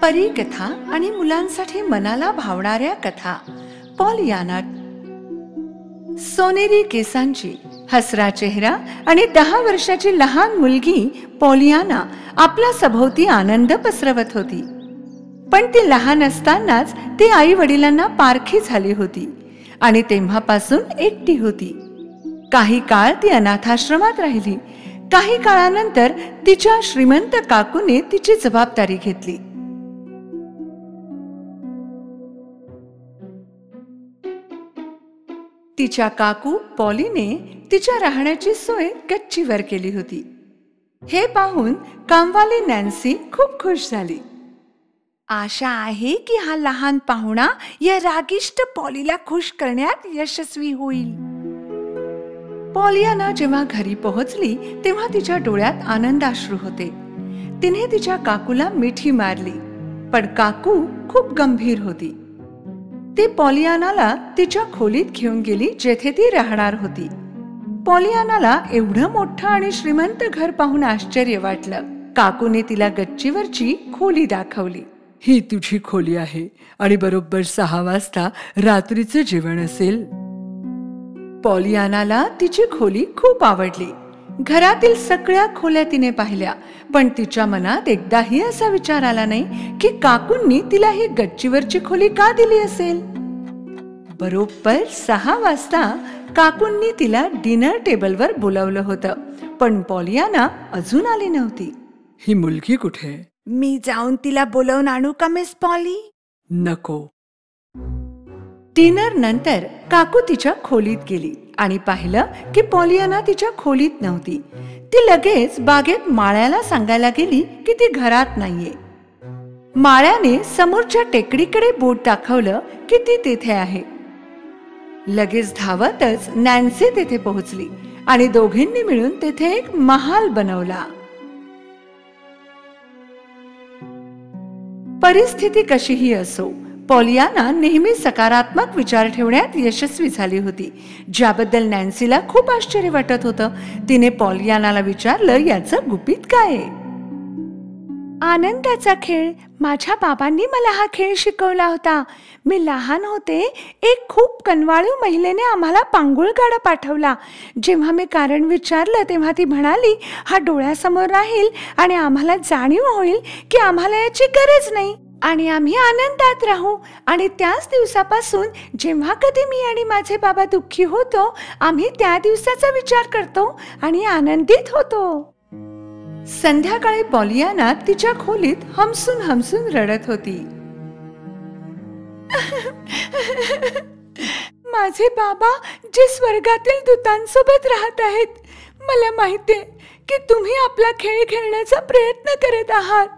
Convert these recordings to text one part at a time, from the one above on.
परी कथा आणि मुलांसाठी मनाला भावणाऱ्या कथा. पॉलियाना. सोनेरी केसांची, हसरा चेहरा आणि 10 वर्षाची लहान मुलगी पॉलियाना आपल्या सभोवती आनंद पसरवत होती. पण ती लहान असतानाच ती आई वडिलांना पारखी झाली होती आणि तेव्हापासून एकटी होती. काही काळ ती अनाथाश्रमात राहिली. काही काळानंतर तिच्या श्रीमंत काकूने तिची जबाबदारी घेतली. तिच्या काकू पॉलीने तिच्या राहण्याची सोय गच्चीवर केली होती. हे पाहून कामवाली नॅन्सी खूप खुश झाली. आशा आहे की हा लहान पाहुणा या रागिष्ट पॉलीला खुश करण्यात यशस्वी होईल. पॉलियाना जेव्हा घरी पोहोचली तेव्हा तिच्या डोळ्यात आनंदाश्रू होते. तिने तिच्या काकूला मिठी मारली, पण काकू खूप गंभीर होती. ती पॉलियानाला तिच्या खोलीत घेऊन गेली जेथे ती राहणार होती. पॉलियानाला एवढं मोठं आणि श्रीमंत घर पाहून आश्चर्य वाटलं. काकूने तिला गच्चीवरची खोली दाखवली. ही तुझी खोली आहे आणि बरोबर 6 वाजता रात्रीचे जेवण असेल. पॉलियानाला तिची खोली खूप आवडली. घरातील सगळ्या खोल्या तिने पाहिल्या, पण तिच्या मनात एकदाही असा विचार आला नाही की काकूंनी तिला ही गच्चीवरची खोली का दिली असेल. बरोबर 6 वाजता काकूंनी तिला डिनर टेबलवर बोलावलं होतं, पण पॉलियाना अजून आली नव्हती. ही मुलगी कुठे? मी जाऊन तिला बोलवून आणू का मिस पॉली? नको. डिनर नंतर काकू तिच्या खोलीत गेली आणि पाहिलं की पॉलियाना तिच्या खोलीत नव्हती. ती लगेच बागेत माळ्याला सांगायला गेली की ती घरात नाहीये. माळ्याने समोरच्या टेकडीकडे बोट दाखवलं की ती तिथे आहे. लगेच धावतच नॅन्सी तिथे पोहोचली आणि दोघींनी मिळून तिथे एक महाल बनवला. परिस्थिती कशीही असो, पॉलियाना नेहमी सकारात्मक विचार ठेवण्यात यशस्वी झाली होती, ज्याबद्दल नॅन्सीला खूप आश्चर्य वाटत होतं. तिने पॉलियानाला विचारलं, याचं गुपित काय? आनंदाचा खेळ. माझ्या बाबांनी मला हा खेळ शिकवला होता. मी लहान होते, एक खूप कनवाळू महिलेने आम्हाला पांगुळगाडा पाठवला. जेव्हा मी कारण विचारलं तेव्हा ती म्हणाली, हा डोळ्यासमोर राहील आणि आम्हाला जाणीव होईल की आम्हाला याची गरज नाही आणि आम्ही आनंदात राहू. आणि त्याच दिवसापासून जेव्हा कधी मी आणि माझे बाबा दुःखी होतो, आम्ही त्या दिवसाचा विचार करतो आणि आनंदित होतो. संध्याकाळी पॉलियाना तिच्या खोलीत हमसून हमसून रडत होती. माझे बाबा जे स्वर्गातील दूतांसोबत राहत आहेत, मला माहितीये की तुम्ही आपला खेळ खेळण्याचा प्रयत्न करत आहात,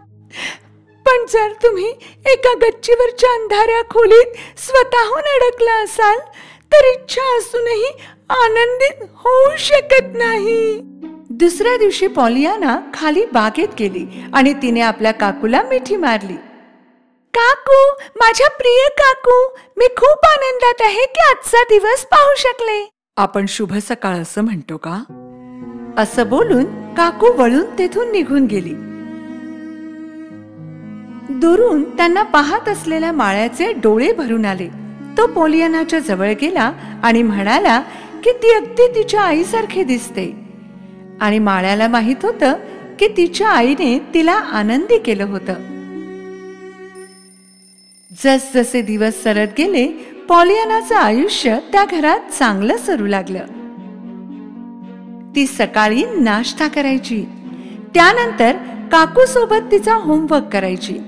पण जर तुम्ही एका गच्चीवरच्या अंधाऱ्या खोलीत स्वतःहून अडकला असाल तर इच्छा असूनही आनंदित होऊ शकत नाही. दुसऱ्या दिवशी पॉलियाना खाली बागेत गेली आणि तिने आपल्या काकूला मिठी मारली. काकू, माझ्या प्रिय काकू, मी खूप आनंदात आहे की आजचा दिवस पाहू शकले. आपण शुभ सकाळ असं म्हणतो का? असं बोलून काकू वळून तेथून निघून गेली. दुरून त्यांना पाहत असलेल्या माळ्याचे डोळे भरून आले. तो पॉलियानाच्या जवळ गेला आणि म्हणाला की ती अगदी तिच्या आईसारखी दिसते. आणि माळ्याला माहित होतं की तिच्या आईने तिला आनंदी केलं होतं. जसजसे दिवस सरत गेले, पॉलियानाचं आयुष्य त्या घरात चांगलं सरू लागलं. ती सकाळी नाश्ता करायची, त्यानंतर काकू सोबत तिचा होमवर्क करायची.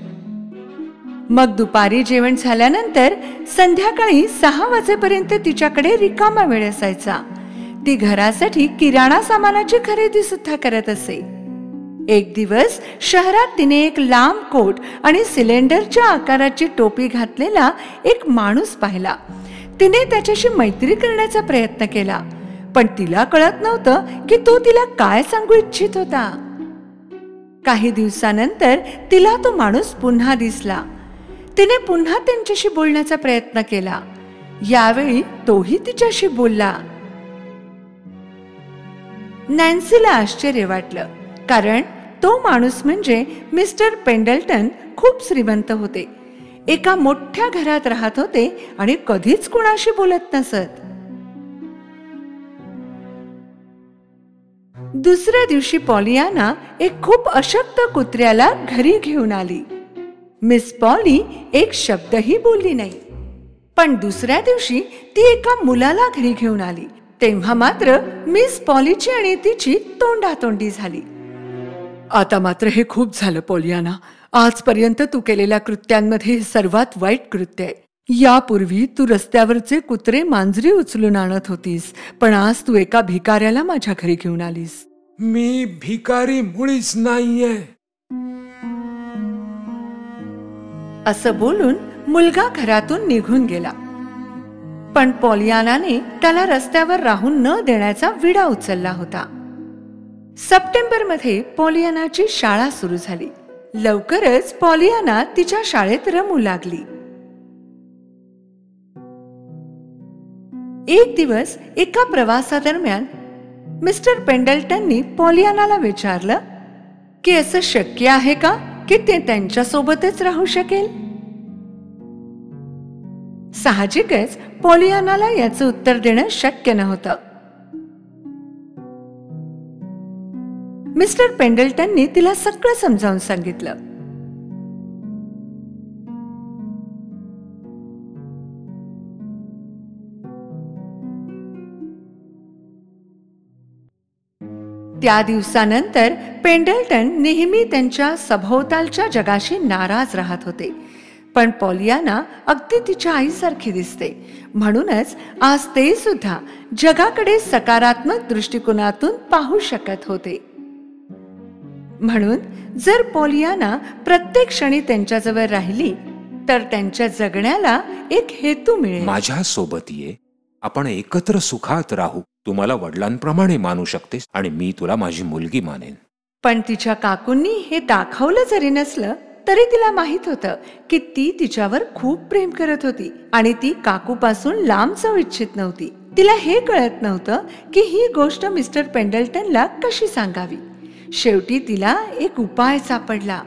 मग दुपारी जेवण झाल्यानंतर संध्याकाळी 6 वाजेपर्यंत तिच्याकडे रिकामा वेळ असायचा. ती घरासाठी किराणा सामानाची खरेदी सुद्धा करत असे. एक दिवस शहरात तिने एक लांब कोट आणि सिलेंडरच्या आकाराची टोपी घातलेला एक माणूस पाहिला. तिने त्याच्याशी मैत्री करण्याचा प्रयत्न केला, पण तिला कळत नव्हतं की तो तिला काय सांगू इच्छित होता. काही दिवसानंतर तिला तो माणूस पुन्हा दिसला. तिने पुन्हा त्यांच्याशी बोलण्याचा प्रयत्न केला. यावेळी तोही तिच्याशी बोलला. नॅन्सीला आश्चर्य वाटलं, कारण तो माणूस म्हणजे मिस्टर पेंडल्टन खूप श्रीमंत होते. एका मोठ्या घरात राहत होते आणि कधीच कुणाशी बोलत नसत. दुसऱ्या दिवशी पॉलियाना एक खूप अशक्त कुत्र्याला घरी घेऊन आली. मिस पॉली एक शब्दही बोलली नाही. पण दुसऱ्या दिवशी ती एका मुलाला घरी घेऊन आली. तेव्हा मात्र मिस पॉलीची आणि तिची तोंडातोंडी झाली. आता मात्र हे खूप झालं पॉलियाना. आजपर्यंत तू केलेल्या कृत्यांमध्ये हे सर्वात वाईट कृत्य आहे. यापूर्वी तू रस्त्यावरचे कुत्रे मांजरी उचलून आणत होतीस, पण आज तू एका भिकाऱ्याला माझ्या घरी घेऊन आलीस. मी भिकारी मुळीच नाहीये. असं बोलून मुलगा घरातून निघून गेला. पण पॉलियानाने त्याला रस्त्यावर राहून न देण्याचा विडा उचलला होता. सप्टेंबरमध्ये पॉलियानाची शाळा सुरू झाली. लवकरच पॉलियाना तिच्या शाळेत रमू लागली. एक दिवस एका प्रवासादरम्यान मिस्टर पेंडल्टननी पॉलियानाला विचारलं की असं शक्य आहे का की ते त्यांच्या सोबतच राहू शकेल. साहजिकच पॉलियानाला याचं उत्तर देणं शक्य नव्हतं. मिस्टर पेंडल्टननी तिला सगळं समजावून सांगितलं. त्या दिवसानंतर पेंडल्टन नेहमी त्यांच्या सभोवतालच्या जगाशी नाराज राहत होते. पण पॉलियाना अगदी तिच्या आईसारखी दिसते, म्हणूनच आज ते सुद्धा जगाकडे सकारात्मक दृष्टिकोनातून पाहू शकत होते. म्हणून जर पॉलियाना प्रत्येक क्षणी त्यांच्याजवळ राहिली तर त्यांच्या जगण्याला एक हेतू मिळेल. माझ्या सोबत ये, आपण एकत्र सुखात राहू. तू मला वडिलांप्रमाणे मानू शकतेस आणि मी तुला माझी मुलगी मानेन. पण तिच्या काकूंनी हे दाखवलं जरी नसलं तरी तिला माहित होतं की ती तिच्यावर खूप प्रेम करत होती आणि ती काकूपासून लांब जाऊ इच्छित नव्हती. तिला हे कळत नव्हतं की ही गोष्ट मिस्टर पेंडल्टनला कशी सांगावी. शेवटी तिला एक उपाय सापडला.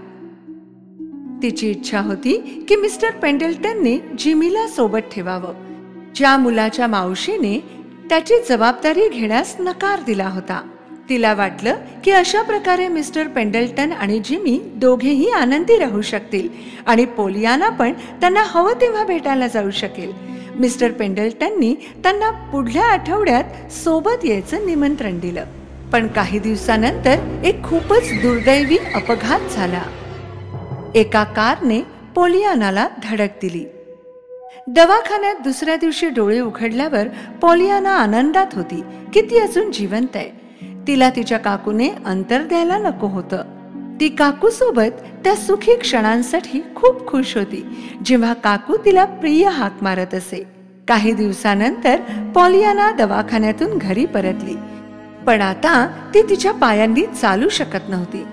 तिची इच्छा होती की मिस्टर पेंडल्टनने जिमीला सोबत ठेवावं. ज्या मुलाच्या मावशीने त्याची जबाबदारी घेण्यास नकार दिला होता. तिला वाटलं की अशा प्रकारे मिस्टर पेंडल्टन आणि जिमी दोघेही आनंदी राहू शकतील आणि पॉलियाना पण त्यांना हवं तेव्हा भेटायला जाऊ शकेल. मिस्टर पेंडल्टननी त्यांना पुढल्या आठवड्यात सोबत यायचं निमंत्रण दिलं. पण काही दिवसानंतर एक खूपच दुर्दैवी अपघात झाला. एका कारने पॉलियानाला धडक दिली. दवाखान्यात दुसऱ्या दिवशी डोळे उघडल्यावर पॉलियाना आनंदात होती की ती अजून जिवंत आहे. तिला तिच्या काकूने अंतर द्यायला नको होतं. ती काकू सोबत त्या सुखी क्षणांसाठी खूप खुश होती जेव्हा काकू तिला प्रिय हाक मारत असे. काही दिवसानंतर पॉलियाना दवाखान्यातून घरी परतली. पण आता ती तिच्या पायांनी चालू शकत नव्हती.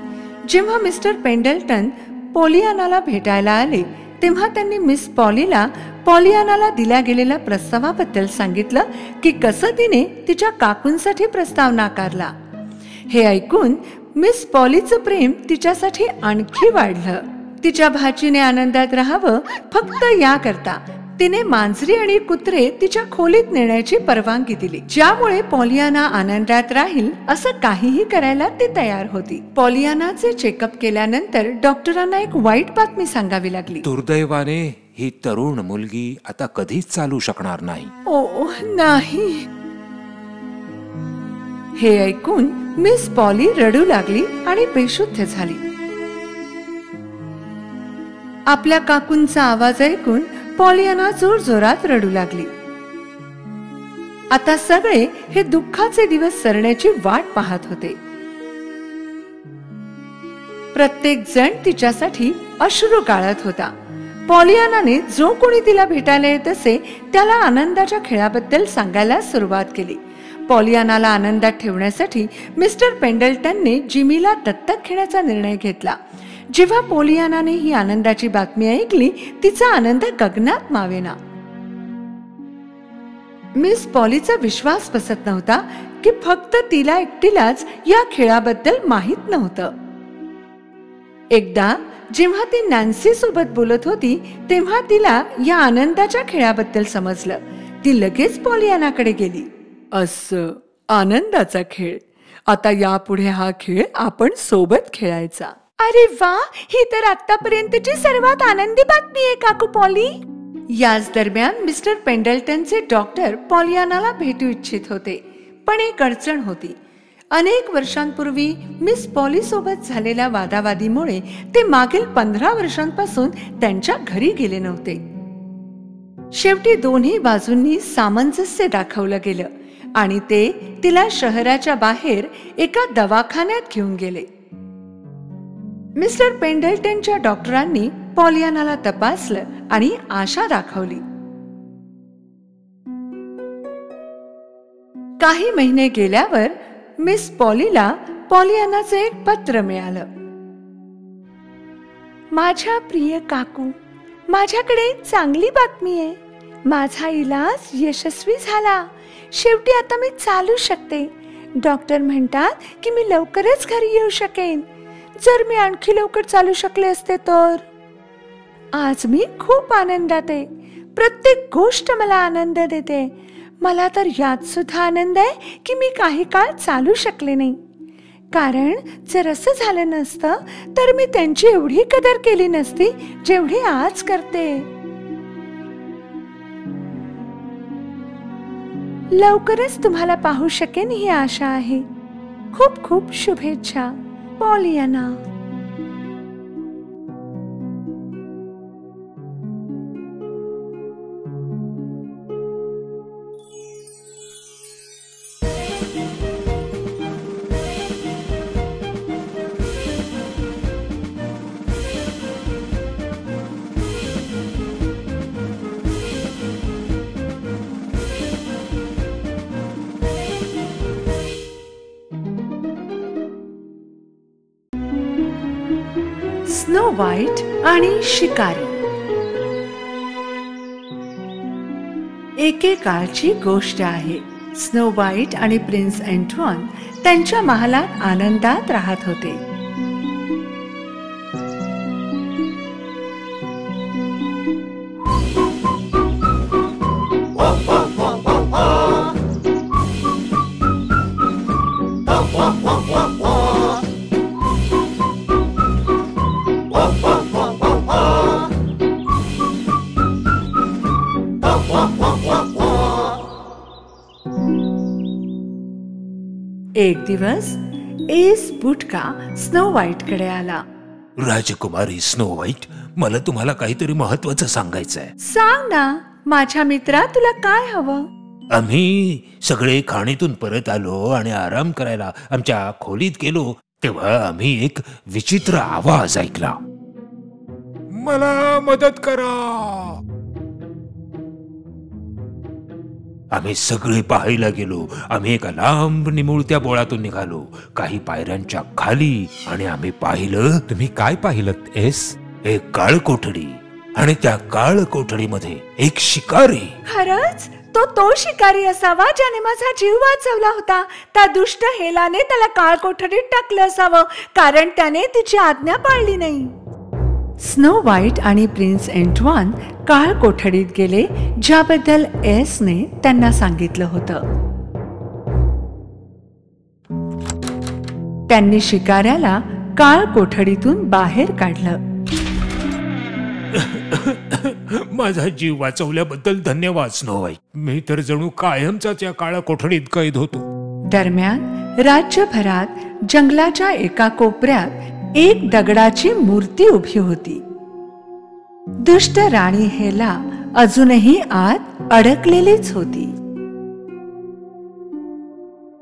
जेव्हा मिस्टर पेंडल्टन पॉलियानाला भेटायला आले तेव्हा त्यांनी मिस पॉलीला पॉलियानाला दिल्या गेलेल्या प्रस्तावाबद्दल सांगितलं की कसं तिने तिच्या काकूंसाठी प्रस्ताव नाकारला. हे ऐकून मिस पॉलीचं प्रेम तिच्यासाठी आणखी वाढलं. तिच्या भाचीने आनंदात राहावं फक्त याकरता तिने मांजरी आणि कुत्रे तिच्या खोलीत नेण्याची परवानगी दिली, ज्यामुळे पॉलियाना आनंदात राहील असं काहीही करायला ती तयार होती. पॉलियानाचे चेकअप केल्यानंतर डॉक्टरांना एक वाईट बातमी सांगावी लागली. दुर्दैवाने ही तरुण मुलगी आता कधीच चालू शकणार नाही. ओ नाही. हे ऐकून मिस पॉली रडू लागली आणि बेशुद्ध झाली. आपल्या काकूंचा आवाज ऐकून पॉलियाना जोरजोरात रडू लागली. आता सगळे हे दुःखाचे दिवस सरण्याची वाट पाहत होते. प्रत्येक जण तिच्यासाठी अश्रू गाळत होता. पॉलियानाने जो कोणी तिला भेटायला येत असे त्याला आनंदाच्या खेळाबद्दल सांगायला सुरुवात केली. पॉलियानाला आनंदात ठेवण्यासाठी मिस्टर पेंडल्टनने जिमीला दत्तक घेण्याचा निर्णय घेतला. जेव्हा पॉलियानाने ही आनंदाची बातमी ऐकली तिचा आनंद गगनात मावेना. मिस पॉलीचा विश्वास बसत नव्हता की फक्त तिला एकटीलाच या खेळाबद्दल माहित नव्हतं. एकदा जेव्हा ती नॅन्सी सोबत बोलत होती तेव्हा तिला या आनंदाच्या खेळाबद्दल समजलं. ती लगेच पॉलियानाकडे गेली. असं आनंदाचा खेळ. आता यापुढे हा खेळ आपण सोबत खेळायचा. अरे वा, ही तर आतापर्यंतची सर्वात आनंदी बातमी आहे काकू पॉली. याच दरम्यान मिस्टर पेंडल्टनचे डॉक्टर पॉलियानाला भेटू इच्छित होते, पण एक अडचण होती. अनेक वर्षांपूर्वी मिस पॉली सोबत झालेल्या वादावादीमुळे ते मागील 15 वर्षांपासून त्यांच्या घरी गेले नव्हते. शेवटी दोन्ही बाजूंनी सामंजस्य दाखवलं गेलं आणि ते तिला शहराच्या बाहेर एका दवाखान्यात घेऊन गेले. मिस्टर पेंडल्टनच्या डॉक्टरांनी पॉलियानाला तपासलं आणि आशा दाखवली. काही महिने गेल्यावर मिस पॉलीला पॉलियानाचे एक पत्र मिळालं. माझ्या प्रिय काकू, माझ्याकडे चांगली बातमी आहे. माझा इलाज यशस्वी झाला. शेवटी आता मी चालू शकते. डॉक्टर म्हणतात की मी लवकरच घरी येऊ शकेन. जर मी आणखी लवकर चालू शकले असते तर. आज मी खूप आनंदात आहे. प्रत्येक गोष्ट मला आनंद देते. मला तर यात सुद्धा आनंद आहे की मी काही काळ चालू शकले नाही, कारण जर असं झालं नसतं तर मी त्यांची एवढी कदर केली नसती जेवढी आज करते. लवकरच तुम्हाला पाहू शकेन ही आशा आहे. खूप खूप शुभेच्छा, पॉलियाना. स्नो व्हाईट आणि शिकारी. एकेकाळची गोष्ट आहे. स्नो व्हाईट आणि प्रिन्स अँटॉन त्यांच्या महालात आनंदात राहत होते. एक दिवस एस बुटका स्नो व्हाईट कडे आला. राजकुमारी स्नो व्हाईट, मला तुम्हाला काहीतरी महत्वाचं सांगायचंय. सांग ना माझ्या मित्रा, तुला काय हवं? आम्ही सगळे खाणीतून परत आलो आणि आराम करायला आमच्या खोलीत गेलो तेव्हा आम्ही एक विचित्र आवाज ऐकला. मला मदत करा. आम्ही सगळे पाहायला गेलो. आम्ही एका लांब निमुळत्या बोळातून निघालो, काही पायऱ्यांच्या खाली, आणि आम्ही पाहिलं. तुम्ही काय पाहिलं एस? एक काळ कोठडी, आणि त्या काळ कोठडीमध्ये एक शिकारी. खरंच? तो शिकारी असावा ज्याने माझा जीव वाचवला होता. त्या दुष्ट हेलाने त्याला काळ कोठडीत टाकलं असावं, कारण त्याने तिची आज्ञा पाळली नाही. स्नो व्हाईट आणि प्रिन्स अँटॉन काळ कोठडीत गेले, ज्याबद्दल एसने त्यांना सांगितलं होतं. त्यांनी शिकाऱ्याला काळ कोठडीतून बाहेर काढलं. माझा जीव वाचवल्याबद्दल धन्यवाद स्नो व्हाईट. मी तर जणू कायमचाच या काळा कोठडीत कैद होतो. दरम्यान राज्यभरात जंगलाच्या एका कोपऱ्यात एक दगडाची मूर्ती उभी होती. दुष्ट राणी हेला अजूनही आत अडकलेलीच होती.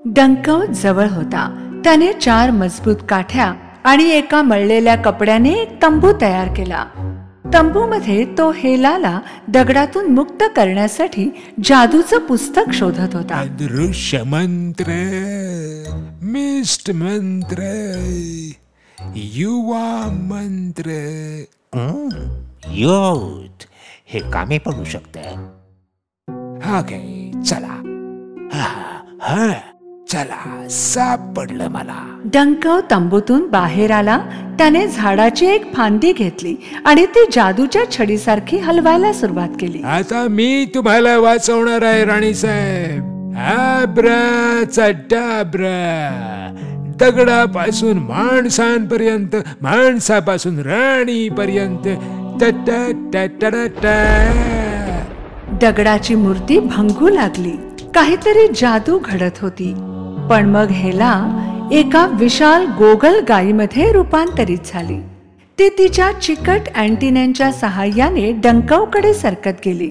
डंकवत जवळ होता. त्याने 4 मजबूत काठ्या आणि एका मळलेल्या कपड्याने एक तंबू तयार केला. तंबूमध्ये तो हेलाला दगडातून मुक्त करण्यासाठी जादूचं पुस्तक शोधत होता. दृश्य मंत्र, मिस्ट मंत्र, युवा मंत्र, योध, हे कामे पडू शकते. हा काय, चला. हा, चला सापडलं मला. डंकव तंबूतून बाहेर आला. त्याने झाडाची एक फांदी घेतली आणि ती जादूच्या छडीसारखी हलवायला सुरुवात केली. आता मी तुम्हाला वाचवणार आहे राणी साहेब. आब्राचाडाब्रा. दगडापासून माणसांपर्यंत, माणसापासून राणी पर्यंत. दगडाची मूर्ती भंगू लागली. काहीतरी जादू घडत होती. पण मग हेला एका विशाल गोगल गायीमध्ये रूपांतरित झाली. ती तिच्या चिकट अँटिनांच्या सहाय्याने डंकवकडे सरकत गेली.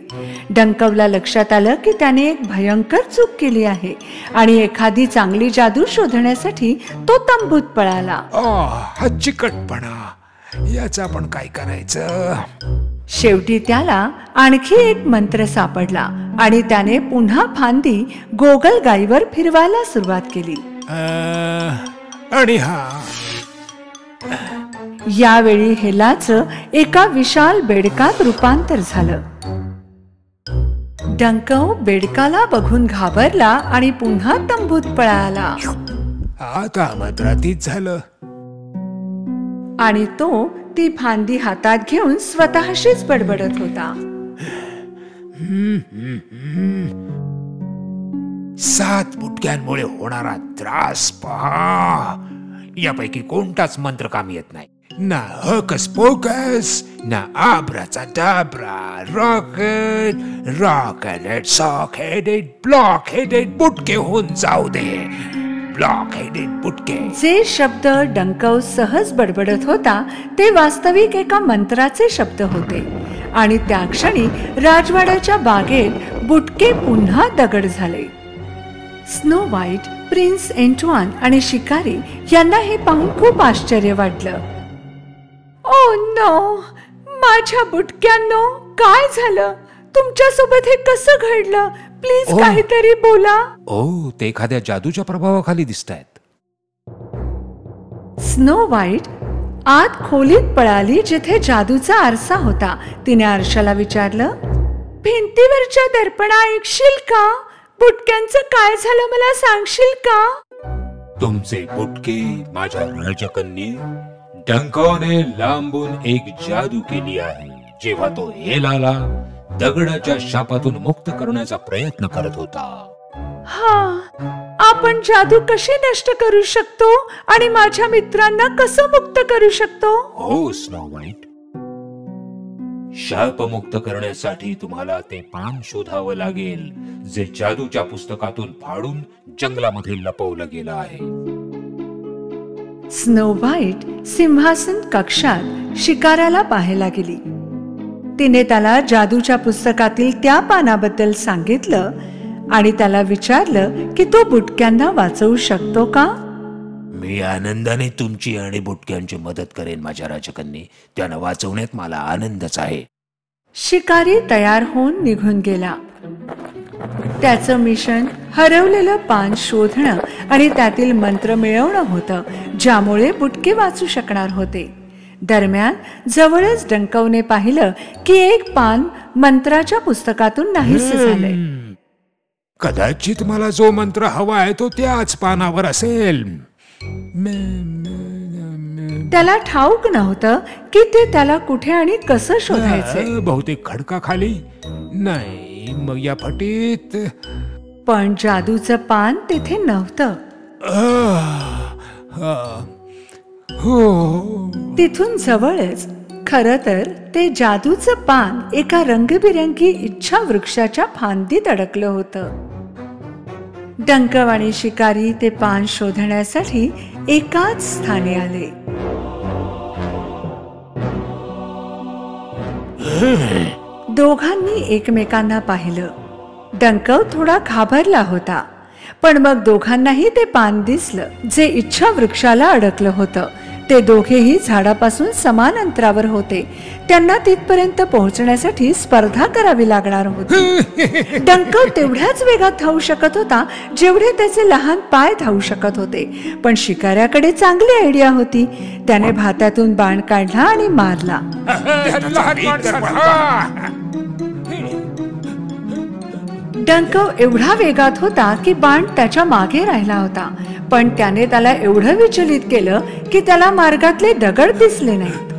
डंकवला लक्षात आलं की त्याने एक भयंकर चूक केली आहे आणि एखादी चांगली जादू शोधण्यासाठी तो तंबूत पळाला. हा चिकटपणा, याचं आपण काय करायचं? शेवटी त्याला आणखी एक मंत्र सापडला आणि त्याने पुन्हा फांदी गोगल गायीवर फिरवायला सुरुवात केली. आणि हा यावेळी हेलाचं एका विशाल बेडकात रूपांतर झालं. डंकव बेडकाला बघून घाबरला आणि पुन्हा तंबूत पळाला. आता मंत्रातीत झालं. आणि तो ती फांदी हातात घेऊन स्वतःशीच बडबडत होता. 7 बुटक्यांमुळे होणारा त्रास पहा. यापैकी कोणताच मंत्र कामी येत नाही. ना हकस पोकस, ना abracadabra. Rock headed, sock headed, block headed बुटके होऊन जाऊ दे. Block headed बुटके. जे शब्द डंकव सहज बडबडत होता ते वास्तविक एका मंत्राचे शब्द होते. आणि त्या क्षणी राजवाड्याच्या बागेत बुटके पुन्हा दगड झाले. स्नो व्हाईट, प्रिन्स एंटवान आणि शिकारी यांना हे पाहून खूप आश्चर्य वाटलं. ओ नो, माझ्या बुटक्यांनो, काय झालं? तुमच्या सोबत हे कसं घडलं? प्लीज काहीतरी बोला. ते एखाद्या जादूच्या प्रभावाखाली दिसतायत. स्नो व्हाईट आत खोलीत पळाली जिथे जादूचा आरसा होता. तिने आरशाला विचारलं, भिंतीवरच्या दर्पणा ऐकशील का? बुटक्यांचं काय झालं मला सांगशील का? तुमचे बुटके माझ्या राजकन्ये डंकवने लांबून एक जादू केली आहे. जेव्हा तो हेलाला दगडाच्या शापातून मुक्त करण्याचा प्रयत्न करत होता. हा, आपण जादू कशी नष्ट करू शकतो आणि माझ्या मित्रांना कसं मुक्त करू शकतो? हो स्नो व्हाईट, शापमुक्त करण्यासाठी तुम्हाला ते पान शोधावं लागेल जे जादूच्या पुस्तकातून फाडून जंगलामध्ये लपवलं गेलं आहे. स्नो व्हाईट सिंहासन कक्षात शिकाऱ्याला पाहायला गेली. तिने त्याला जादूच्या पुस्तकातील त्या पानाबद्दल सांगितलं आणि त्याला विचारलं की तो बुटक्यांना वाचवू शकतो का? मी आनंदाने तुमची आणि बुटक्यांची मदत करेन माझ्या राजकन्ये. त्यांना वाचवण्यात मला आनंदच आहे. शिकारी तयार होऊन निघून गेला. त्याचं मिशन हरवलेलं पान शोधणं आणि त्यातील मंत्र मिळवणं होतं ज्यामुळे बुटके वाचू शकणार होते. दरम्यान जवळच डंकवने पाहिलं की एक पान मंत्राच्या पुस्तकातून नाहीसे झालंय. कदाचित मला जो मंत्र हवा आहे तो त्याच पानावर असेल. त्याला ठाऊक नव्हतं की ते त्याला कुठे आणि कसं शोधायचं. बहुतेक खडकाखाली नाही, मग या फटीत. पण जादूचं पान तिथे नव्हतं. तिथून जवळच खरं तर ते जादूचं पान एका रंगबिरंगी इच्छा वृक्षाच्या फांदीत अडकलं होतं. डंकव आणि शिकारी ते पान शोधण्यासाठी एकाच स्थानी आले. दोघांनी एकमेकांना पाहिलं. डंकव थोडा घाबरला होता, पण मग दोघांनाही ते पान दिसलं जे इच्छा वृक्षाला अडकलं होतं. ते दोघेही झाडापासून समान अंतरावर होते. त्यांना तिथपर्यंत पोहोचण्यासाठी स्पर्धा करावी लागणार होती. डंकव तेवढ्याच वेगात धावू शकत होता जेवढे त्याचे लहान पाय धावू शकत होते. पण शिकाऱ्याकडे चांगली आयडिया होती. त्याने भात्यातून बाण काढला आणि मारला. डंक एवढा वेगात होता की बाण त्याच्या मागे राहिला होता, पण त्याने त्याला एवढं विचलित केलं की त्याला मार्गातले दगड दिसले नाहीत.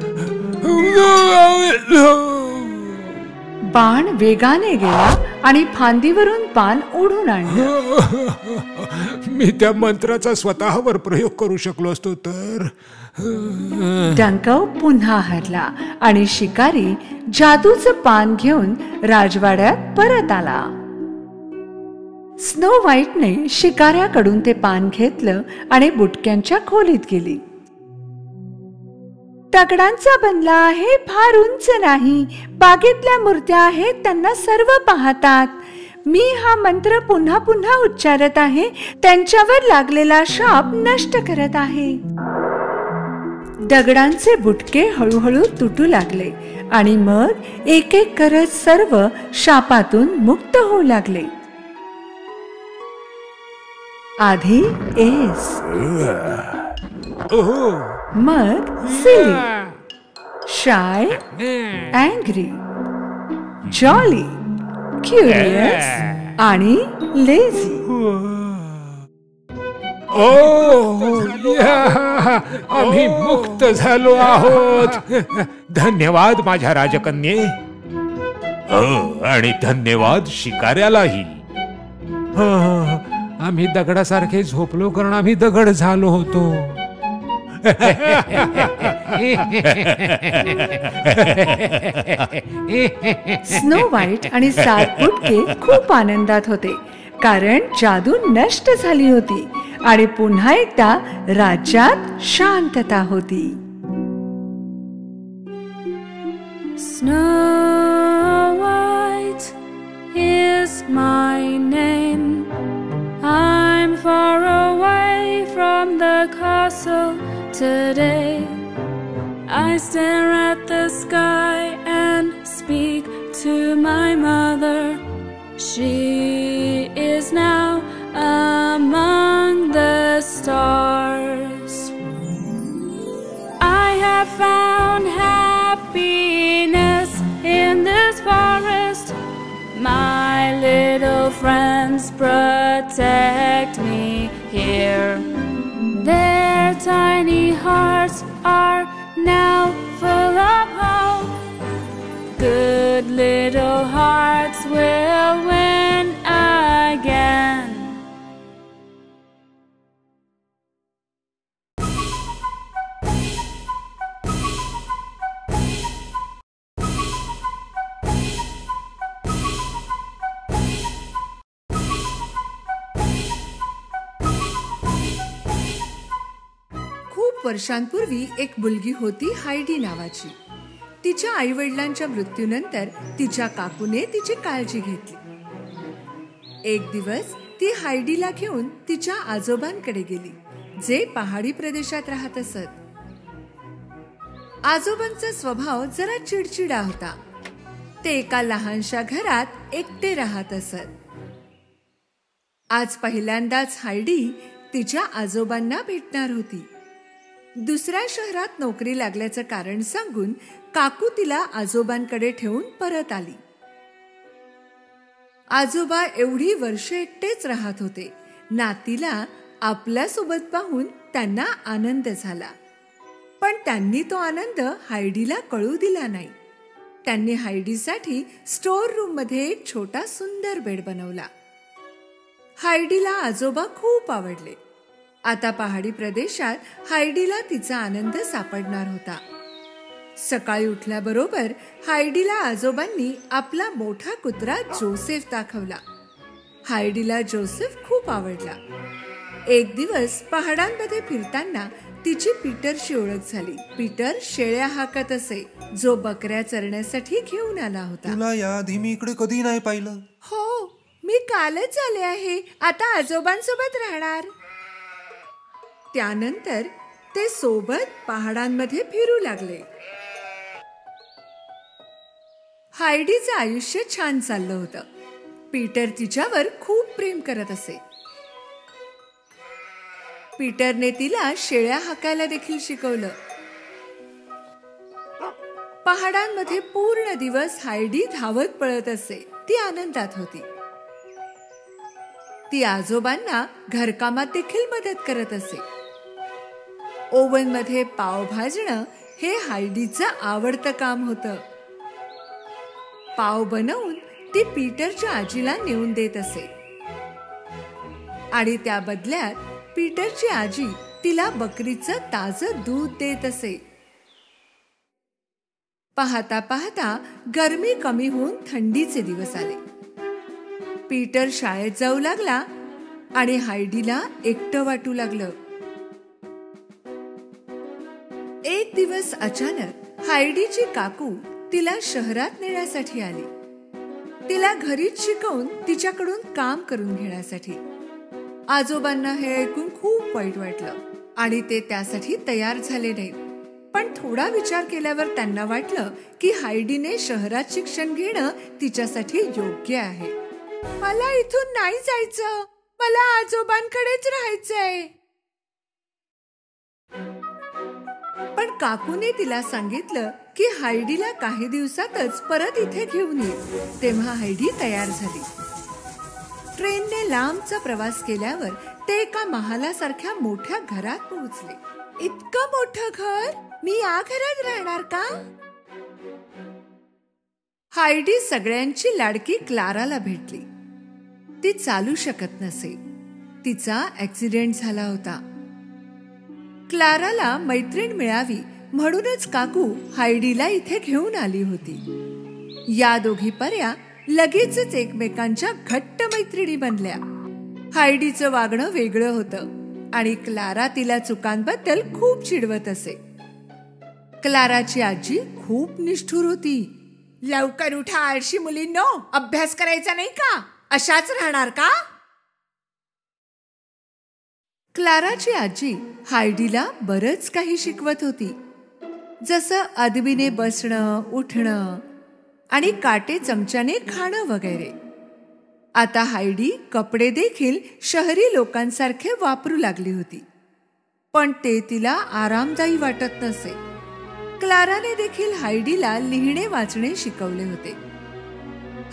बाण वेगाने गेला आणि फांदीवरून पान ओढून आणलं. मी त्या मंत्राचा स्वतःवर प्रयोग करू शकलो असतो तर. डंक पुन्हा हरला आणि शिकारी जादूचं पान घेऊन राजवाड्यात परत आला. स्नो व्हाईटने शिकाऱ्याकडून ते पान घेतलं आणि बुटक्यांच्या खोलीत गेली. दगडांचा बनला आहे, फार उंच नाही. बागेतल्या मूर्त्या आहेत, त्यांना सर्व पाहतात. मी हा मंत्र पुन्हा पुन्हा उच्चारत आहे, त्यांच्यावर लागलेला शाप नष्ट करत आहे. दगडांचे बुटके हळूहळू तुटू लागले आणि मग एक एक करत सर्व शापातून मुक्त होऊ लागले. आधी एस, मग silly, shy, angry, jolly, curious आणि लेझी. आम्ही मुक्त झालो आहोत. धन्यवाद माझ्या राजकन्ये. आणि धन्यवाद शिकाऱ्यालाही. आम्ही दगडासारखे झोपलो कारण आम्ही दगड झालो होतो. स्नो व्हाईट आणि 7 बुटके खूप आनंदात होते, कारण जादू नष्ट झाली होती आणि पुन्हा एकदा राज्यात शांतता होती. Snow White is my name. I'm far away from the castle today. I stare at the sky and speak to my mother. She is now among the stars. I have found happiness in this forest. My little friends protect me here. Their tiny hearts are now full of hope. Good little hearts will win again. वर्षांपूर्वी एक मुलगी होती Heidi नावाची. तिच्या आई वडिलांच्या मृत्यूनंतर तिच्या काकूने तिची काळजी घेतली. एक दिवस ती हायडीला घेऊन तिच्या आजोबांकडे गेली, जे पहाडी प्रदेशात राहत असत. आजोबांचा स्वभाव जरा चिडचिडा होता. ते एका लहानशा घरात एकटे राहत असत. आज पहिल्यांदाच हायडी तिच्या आजोबांना भेटणार होती. दुसऱ्या शहरात नोकरी लागल्याचं कारण सांगून काकू तिला आजोबांकडे ठेवून परत आली. आजोबा एवढी वर्ष एकटेच राहत होते. नातीला आपल्या सोबत पाहून त्यांना आनंद झाला, पण त्यांनी तो आनंद हायडीला कळू दिला नाही. त्यांनी हायडीसाठी स्टोर रूम मध्ये एक छोटा सुंदर बेड बनवला. हायडीला आजोबा खूप आवडले. आता पहाडी प्रदेशात हायडीला तिचा आनंद सापडणार होता. सकाळी उठल्याबरोबर हायडीला आजोबांनी आपला मोठा कुत्रा जोसेफ दाखवला. हायडीला जोसेफ खूप आवडला. एक दिवस पहाडांमध्ये फिरताना तिची पीटरशी ओळख झाली. पीटर शेळ्या हाकत असे, जो बकऱ्या चरण्यासाठी घेऊन आला होता. तुला याआधी मी इकडे कधी नाही पाहिलं. हो, मी कालच आले आहे. आता आजोबांसोबत राहणार. त्यानंतर ते सोबत पहाडांमध्ये फिरू लागले. हायडीचं आयुष्य छान चाललं होतं. पीटर तिच्यावर खूप प्रेम करत असे. पीटरने तिला शेळ्या हाकायला देखील शिकवलं. पहाडांमध्ये पूर्ण दिवस हायडी धावत पळत असे. ती आनंदात होती. ती आजोबांना घरकामात देखील मदत करत असे. ओव्हन मध्ये पाव भाजणं हे हायडीचं आवडतं काम होतं. पाव बनवून ती पीटरच्या आजीला नेऊन देत असे आणि त्या बदल्यात पीटरची आजी तिला बकरीचं ताजं दूध देत असे. पाहता पाहता गरमी कमी होऊन थंडीचे दिवस आले. पीटर शाळेत जाऊ लागला आणि हायडीला एकटं वाटू लागलं. एक दिवस अचानक हायडीची काकू तिला शहरात नेण्यासाठी आली. तिला घरीच शिकवून तिच्याकडून काम करून घेण्यासाठी. आजोबांना हे ऐकून खूप वाईट वाटलं आणि ते त्यासाठी तयार झाले नाहीत. पण थोडा विचार केल्यावर त्यांना वाटलं की हायडीने शहरात शिक्षण घेणं तिच्यासाठी योग्य आहे. मला इथून नाही जायचं, मला आजोबांकडेच राहायचंय. पण काकूने तिला सांगितलं की हायडीला काही दिवसातच परत इथे घेऊन ये. तेव्हा हायडी तयार झाली. ट्रेनने लांबचा प्रवास केल्यावर ते एका महालासारख्या मोठ्या घरात पोहोचले. इतकं मोठं घर, मी या घरात राहणार का? हायडी सगळ्यांची लाडकी क्लाराला भेटली. ती चालू शकत नसे. तिचा ऍक्सिडेंट झाला होता. क्लाराला मैत्रीण मिळावी म्हणूनच काकू हायडीला इथे घेऊन आली होती. या दोघी पर्या लगेचच एकमेकांच्या घट्ट मैत्रिणी बनल्या. हायडीचं वागणं वेगळं होतं आणि क्लारा तिला चुकांबद्दल खूप चिडवत असे. क्लाराची आजी खूप निष्ठुर होती. लवकर उठा आळशी मुलींनो, अभ्यास करायचा नाही का? अशाच राहणार का? क्लाराची आजी हायडीला बरंच काही शिकवत होती, जसं अदबीने बसणं, उठणं आणि काटे चमच्याने खाणं वगैरे. आता हायडी कपडे देखील शहरी लोकांसारखे वापरू लागली होती, पण ते तिला आरामदायी वाटत नसे. क्लाराने देखील हायडीला लिहिणे वाचणे शिकवले होते.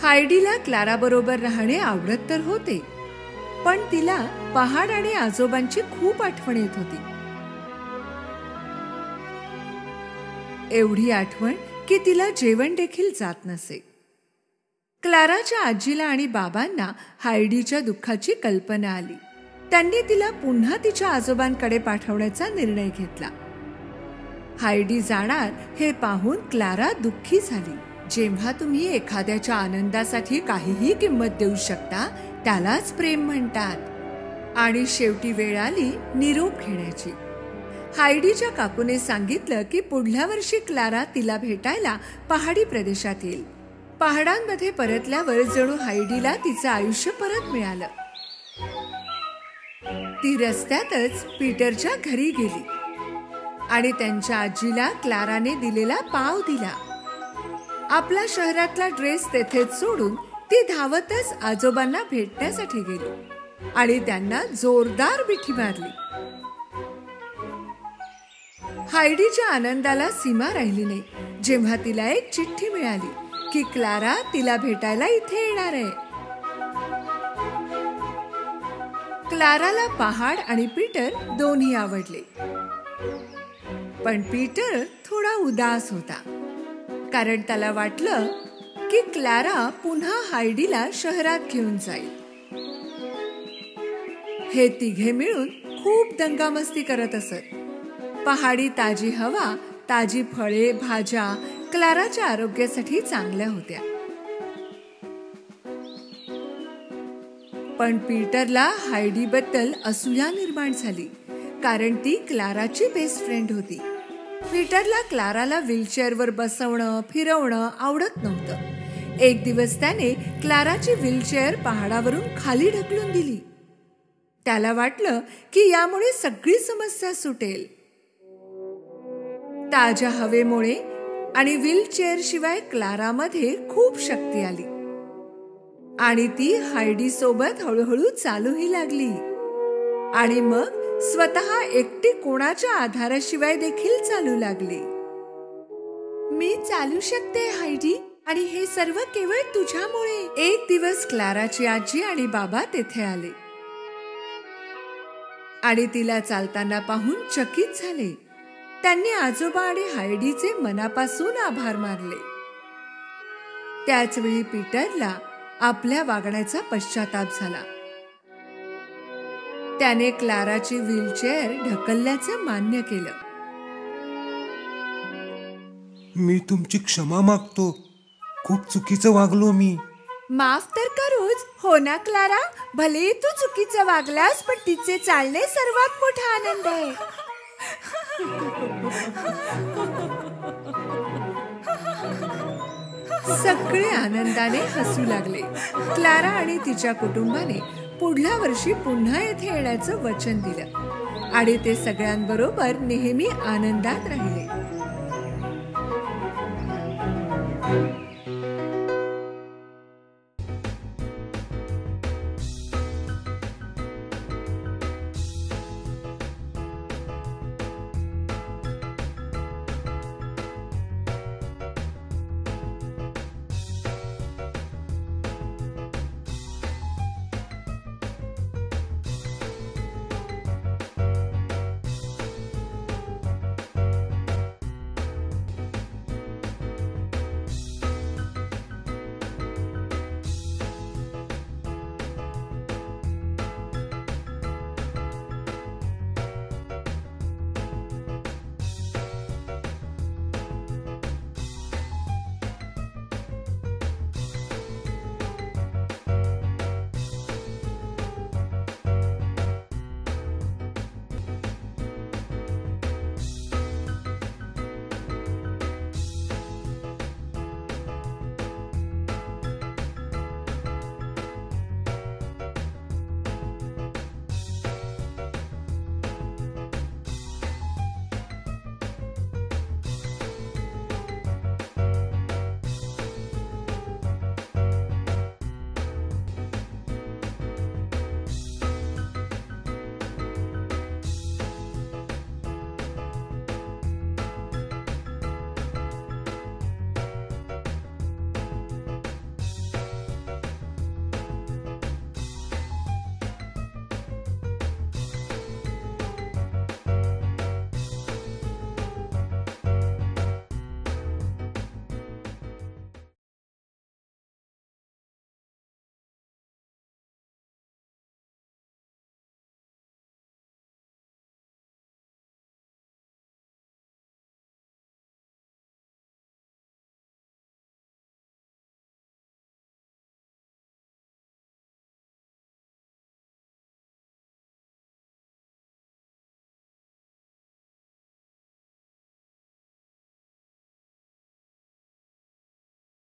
हायडीला क्लारा बरोबर राहणे आवडत तर होते, पण तिला पहाड आणि आजोबांची खूप आठवण येत होती. एवढी आठवण की तिला जेवण देखील जात नसे. क्लाराच्या आजीला आणि बाबांना हायडीच्या दुःखाची कल्पना आली. त्यांनी तिला पुन्हा तिच्या आजोबांकडे पाठवण्याचा निर्णय घेतला. हायडी जाणार हे पाहून क्लारा दुःखी झाली. जेव्हा तुम्ही एखाद्याच्या आनंदासाठी काहीही किंमत देऊ शकता त्यालाच प्रेम म्हणतात. आणि शेवटी वेळ आली निरोप घेण्याची. हायडीच्या काकूने सांगितलं की पुढल्या वर्षी क्लारा तिला भेटायला पहाडी प्रदेशात येईल. पहाडांमध्ये परतल्यावर जणू हायडीला तिचं आयुष्य परत मिळालं. ती रस्त्यातच पीटरच्या घरी गेली आणि त्यांच्या आजीला क्लाराने दिलेला पाव दिला. आपला शहरातला ड्रेस तेथेच सोडून ती धावतच आजोबांना भेटण्यासाठी गेली आणि त्यांना जोरदार मिठी मारली. हायडीच्या आनंदाला सीमा राहिली नाही जेव्हा तिला एक चिठ्ठी मिळाली की क्लारा तिला भेटायला इथे येणार आहे. क्लाराला पहाड आणि पीटर दोन्ही आवडले, पण पीटर थोडा उदास होता, कारण त्याला वाटलं की क्लारा पुन्हा हायडीला शहरात घेऊन जाईल. हे तिघे मिळून खूप दंगामस्ती करत असत. पहाडी ताजी हवा, ताजी फळे, भाज्या क्लाराच्या आरोग्यासाठी चांगल्या होत्या. पण पीटरला हायडीबद्दल असूया निर्माण झाली, कारण ती क्लाराची बेस्ट फ्रेंड होती. पीटरला क्लाराला व्हीलचेअरवर बसवणं, फिरवणं आवडत नव्हतं. एक दिवस त्याने क्लाराची व्हीलचेअर पहाडावरून खाली ढकलून दिली. त्याला वाटलं की यामुळे सगळी समस्या सुटेल. ताज्या हवेमुळे आणि व्हीलचेअर शिवाय क्लारामध्ये खूप शक्ती आली आणि ती हायडी सोबत हळूहळू चालूही लागली आणि मग स्वतः एकटी कोणाच्या आधाराशिवाय देखील चालू लागली. मी चालू शकते हायडी, आणि हे सर्व केवळ तुझ्यामुळे. एक दिवस क्लाराची आजी आणि बाबा तेथे आले. आणि तिला चालताना पाहून चकित झाले. त्यांनी आजोबा आणि हायडीचे मनापासून आभार मानले. त्याच वेळी पीटरला आपल्या वागण्याचा पश्चाताप झाला. त्याने क्लाराची व्हीलचेअर ढकलल्याचं मान्य केलं. मी तुमची क्षमा मागतो. खूप चुकीचं वागलो मी. माफ तर करूच हो ना क्लारा. भले तू चुकीचं वागलास, पण तिचे चालणे सर्वात मोठा आनंद आहे. सगळे आनंदाने हसू लागले. क्लारा आणि तिच्या कुटुंबाने पुढल्या वर्षी पुन्हा येथे येण्याचं वचन दिलं आणि ते सगळ्यांबरोबर नेहमी आनंदात राहिले.